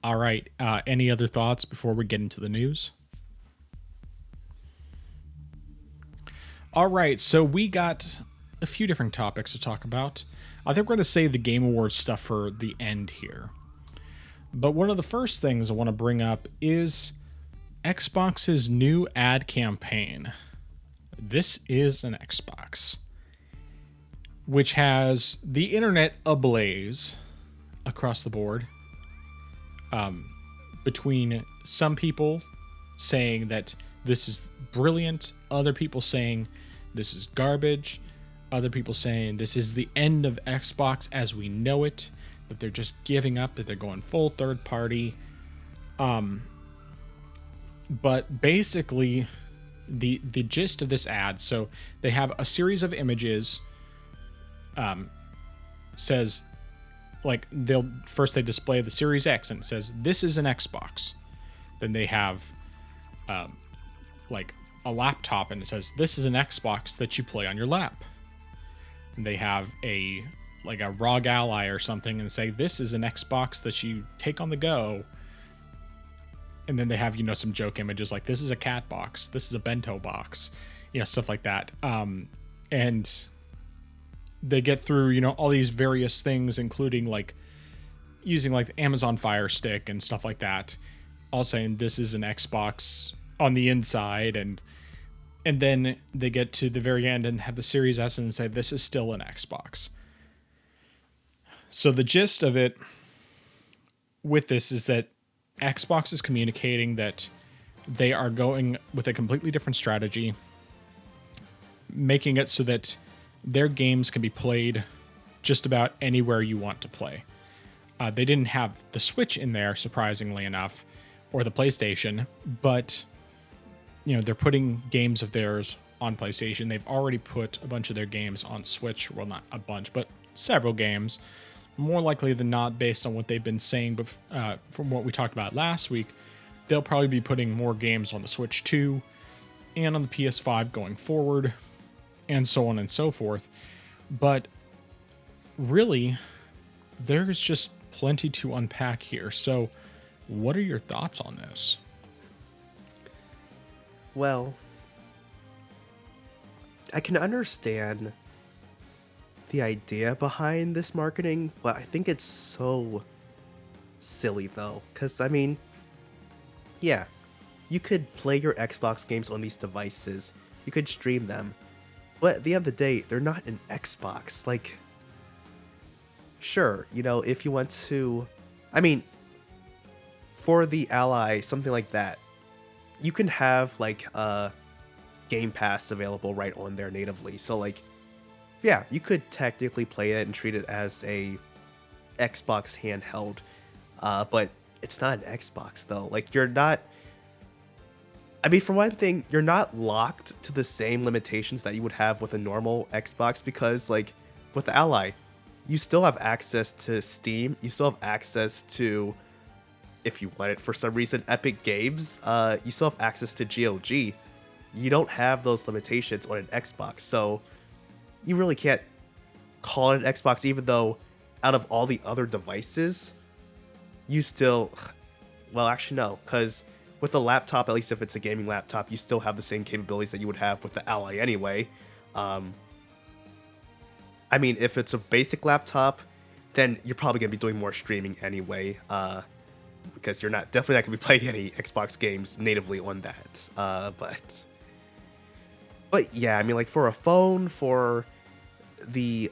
All right. Any other thoughts before we get into the news? All right. So we got a few different topics to talk about. I think we're going to save the Game Awards stuff for the end here. But one of the first things I want to bring up is Xbox's new ad campaign. This is an Xbox, which has the internet ablaze across the board. Between some people saying that this is brilliant, other people saying this is garbage, other people saying this is the end of Xbox as we know it, that they're just giving up, that they're going full third party. But basically, the gist of this ad, so they have a series of images, says, like, they display the Series X and it says this is an Xbox. Then they have like a laptop and it says this is an Xbox that you play on your lap. And they have a ROG Ally or something and say this is an Xbox that you take on the go. And then they have, some joke images like this is a cat box, this is a bento box, stuff like that. And they get through, all these various things, including like using like the Amazon Fire Stick and stuff like that, all saying this is an Xbox on the inside. And then they get to the very end and have the Series S and say this is still an Xbox. So the gist of it with this is that Xbox is communicating that they are going with a completely different strategy, making it so that their games can be played just about anywhere you want to play. They didn't have the Switch in there, surprisingly enough, or the PlayStation, but they're putting games of theirs on PlayStation. They've already put a bunch of their games on Switch. Well, not a bunch, but several games. More likely than not, based on what they've been saying from what we talked about last week, they'll probably be putting more games on the Switch 2 and on the PS5 going forward, and so on and so forth. But really, there's just plenty to unpack here. So what are your thoughts on this? Well, I can understand the idea behind this marketing, but I think it's so silly though. Because, yeah, you could play your Xbox games on these devices, you could stream them, but at the end of the day, they're not an Xbox. Like, sure, if you want to, for the Ally, something like that, you can have like Game Pass available right on there natively. So like, yeah, you could technically play it and treat it as a Xbox handheld, but it's not an Xbox though. Like, you're not. For one thing, you're not locked to the same limitations that you would have with a normal Xbox, because like with the Ally, you still have access to Steam. You still have access to, if you want it for some reason, Epic Games. You still have access to GOG. You don't have those limitations on an Xbox, so you really can't call it an Xbox, even though out of all the other devices, you still... Well, actually, no, because with the laptop, at least if it's a gaming laptop, you still have the same capabilities that you would have with the Ally anyway. If it's a basic laptop, then you're probably going to be doing more streaming anyway, because you're definitely not going to be playing any Xbox games natively on that. But yeah, like for a phone, for the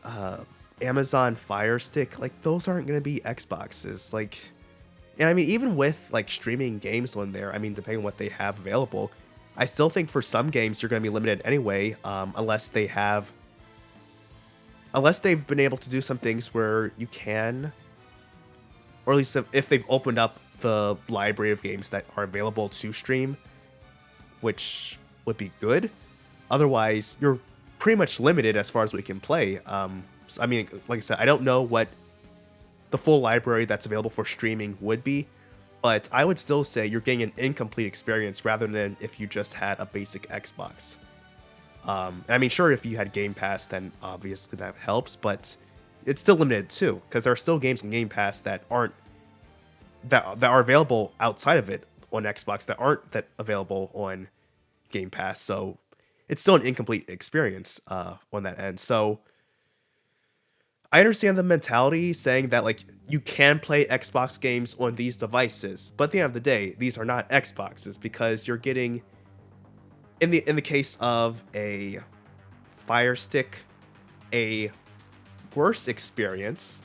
Amazon Fire Stick, like those aren't going to be Xboxes. Like, and even with like streaming games on there, depending on what they have available, I still think for some games you're going to be limited anyway, unless they've been able to do some things where you can, or at least if they've opened up the library of games that are available to stream, which would be good. Otherwise, you're pretty much limited as far as we can play. Like I said, I don't know what the full library that's available for streaming would be, but I would still say you're getting an incomplete experience rather than if you just had a basic Xbox. Sure, if you had Game Pass, then obviously that helps, but it's still limited too, because there are still games in Game Pass that aren't that are available outside of it on Xbox that aren't that available on Game Pass. So it's still an incomplete experience on that end. So I understand the mentality saying that like you can play Xbox games on these devices, but at the end of the day, these are not Xboxes because you're getting in the case of a Fire Stick, a worse experience,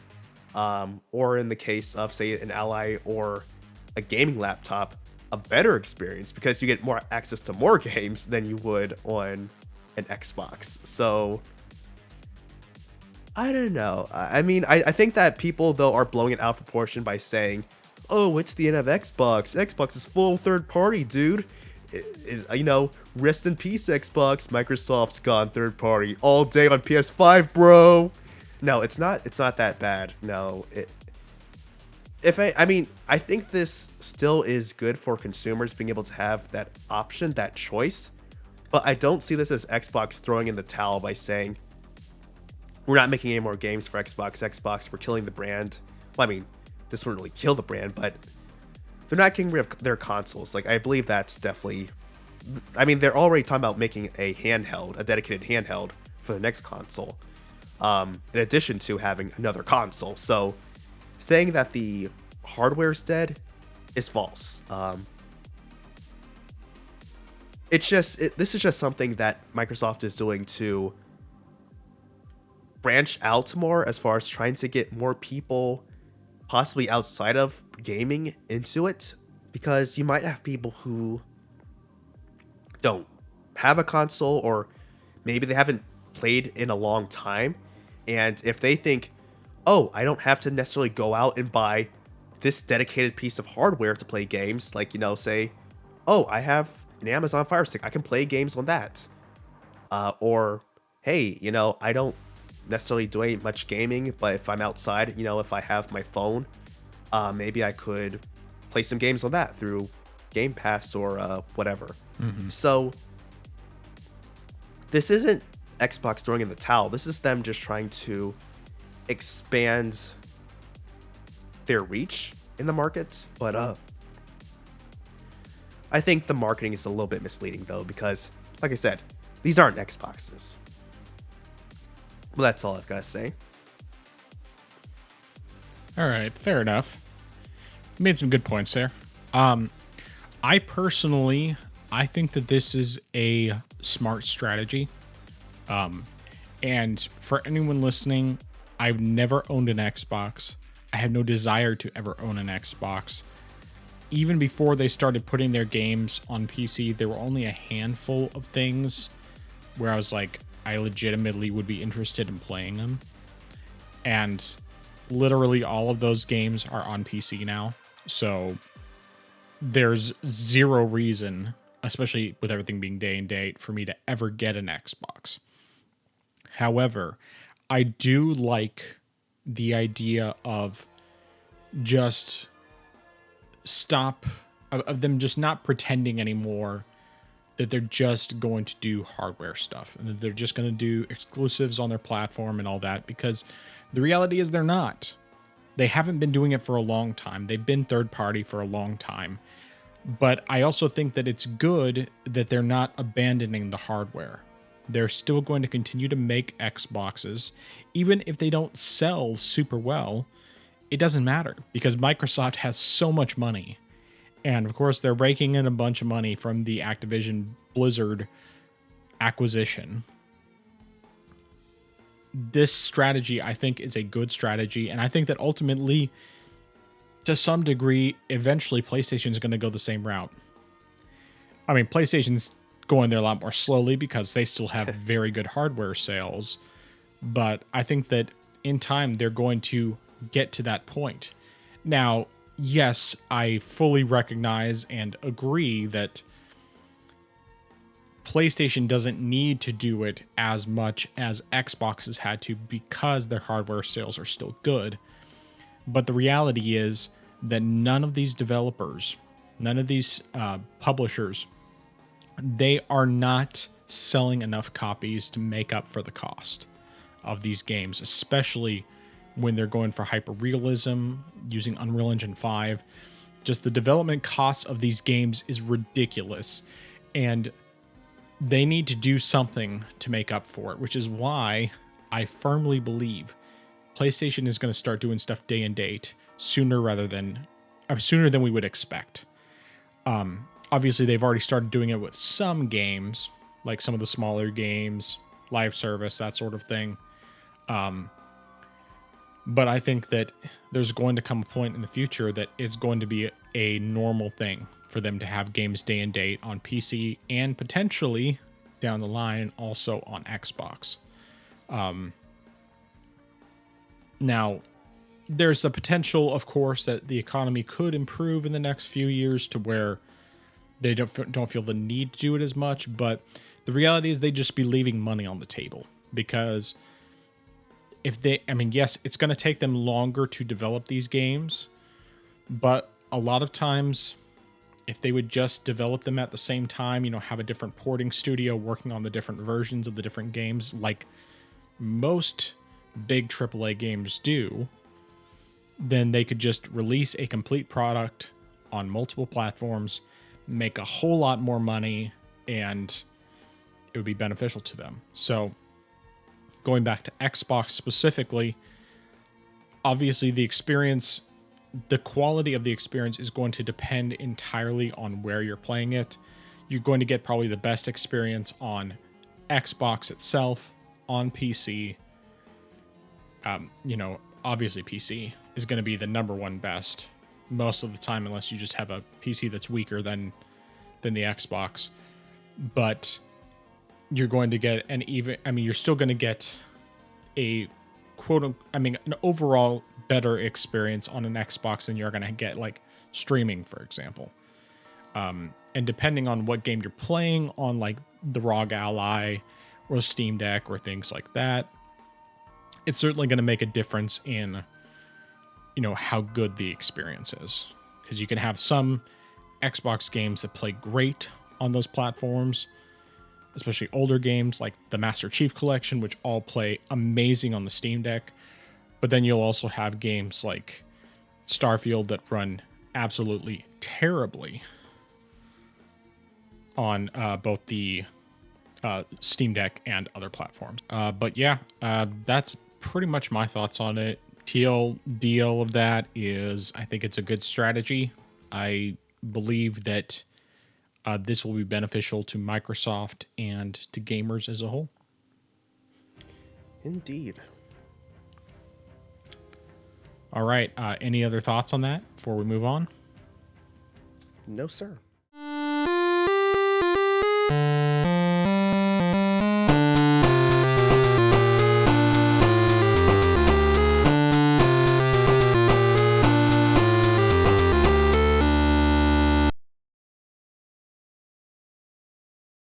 or in the case of say an Ally or a gaming laptop, a better experience because you get more access to more games than you would on an Xbox. So I don't know. I mean, I think that people though are blowing it out of proportion by saying, "Oh, it's the end of Xbox. Xbox is full third party, dude." Is rest in peace, Xbox. Microsoft's gone third party all day on PS5, bro. No, it's not. It's not that bad. No, I mean, I think this still is good for consumers being able to have that option, that choice. But I don't see this as Xbox throwing in the towel by saying, we're not making any more games for Xbox, we're killing the brand. Well, I mean, this wouldn't really kill the brand, but they're not getting rid of their consoles. Like, I believe that's definitely... I mean, they're already talking about making a handheld, a dedicated handheld for the next console, in addition to having another console. So, saying that the hardware's dead is false. This is just something that Microsoft is doing to branch out more as far as trying to get more people possibly outside of gaming into it, because you might have people who don't have a console or maybe they haven't played in a long time, and if they think, oh, I don't have to necessarily go out and buy this dedicated piece of hardware to play games, like, say, oh, I have an Amazon Fire Stick, I can play games on that, or hey, I don't necessarily do any much gaming, but if I'm outside, if I have my phone, maybe I could play some games on that through Game Pass or whatever. Mm-hmm. So this isn't Xbox throwing in the towel. This is them just trying to expand their reach in the market. But I think the marketing is a little bit misleading though, because like I said, these aren't Xboxes. Well, that's all I've got to say. All right, fair enough. You made some good points there. I personally, I think that this is a smart strategy. And for anyone listening, I've never owned an Xbox. I have no desire to ever own an Xbox. Even before they started putting their games on PC, there were only a handful of things where I was like, I legitimately would be interested in playing them. And literally all of those games are on PC now. So there's zero reason, especially with everything being day and date, for me to ever get an Xbox. However, I do like the idea of just of them just not pretending anymore that they're just going to do hardware stuff and that they're just going to do exclusives on their platform and all that, because the reality is they're not. They haven't been doing it for a long time. They've been third party for a long time. But I also think that it's good that they're not abandoning the hardware. They're still going to continue to make Xboxes. Even if they don't sell super well, it doesn't matter because Microsoft has so much money. And of course, they're raking in a bunch of money from the Activision Blizzard acquisition. This strategy, I think, is a good strategy. And I think that ultimately, to some degree, eventually PlayStation is going to go the same route. I mean, PlayStation's going there a lot more slowly because they still have very good hardware sales. But I think that in time, they're going to get to that point. Now, yes, I fully recognize and agree that PlayStation doesn't need to do it as much as Xbox has had to because their hardware sales are still good. But the reality is that none of these developers, none of these publishers, they are not selling enough copies to make up for the cost of these games, especially when they're going for hyper realism using Unreal Engine 5. Just the development costs of these games is ridiculous, and they need to do something to make up for it, which is why I firmly believe PlayStation is going to start doing stuff day and date sooner than we would expect. Obviously, they've already started doing it with some games, like some of the smaller games, live service, that sort of thing. But I think that there's going to come a point in the future that it's going to be a normal thing for them to have games day and date on PC and potentially down the line also on Xbox. Now, there's the potential, of course, that the economy could improve in the next few years to where they don't feel the need to do it as much. But the reality is they'd just be leaving money on the table, because yes, it's going to take them longer to develop these games, but a lot of times, if they would just develop them at the same time, have a different porting studio working on the different versions of the different games, like most big AAA games do, then they could just release a complete product on multiple platforms, make a whole lot more money, and it would be beneficial to them. So going back to Xbox specifically, obviously the quality of the experience is going to depend entirely on where you're playing it. You're going to get probably the best experience on Xbox itself, on PC. Obviously PC is going to be the number one best most of the time, unless you just have a PC that's weaker than the Xbox. But you're going to get you're still going to get an overall better experience on an Xbox than you're going to get like streaming, for example. And depending on what game you're playing on, like the ROG Ally or Steam Deck or things like that, it's certainly going to make a difference in, how good the experience is. Because you can have some Xbox games that play great on those platforms, especially older games like the Master Chief Collection, which all play amazing on the Steam Deck. But then you'll also have games like Starfield that run absolutely terribly on both the Steam Deck and other platforms. But yeah, that's pretty much my thoughts on it. TLDL of that is, I think it's a good strategy. I believe that this will be beneficial to Microsoft and to gamers as a whole. Indeed. All right. Any other thoughts on that before we move on? No, sir.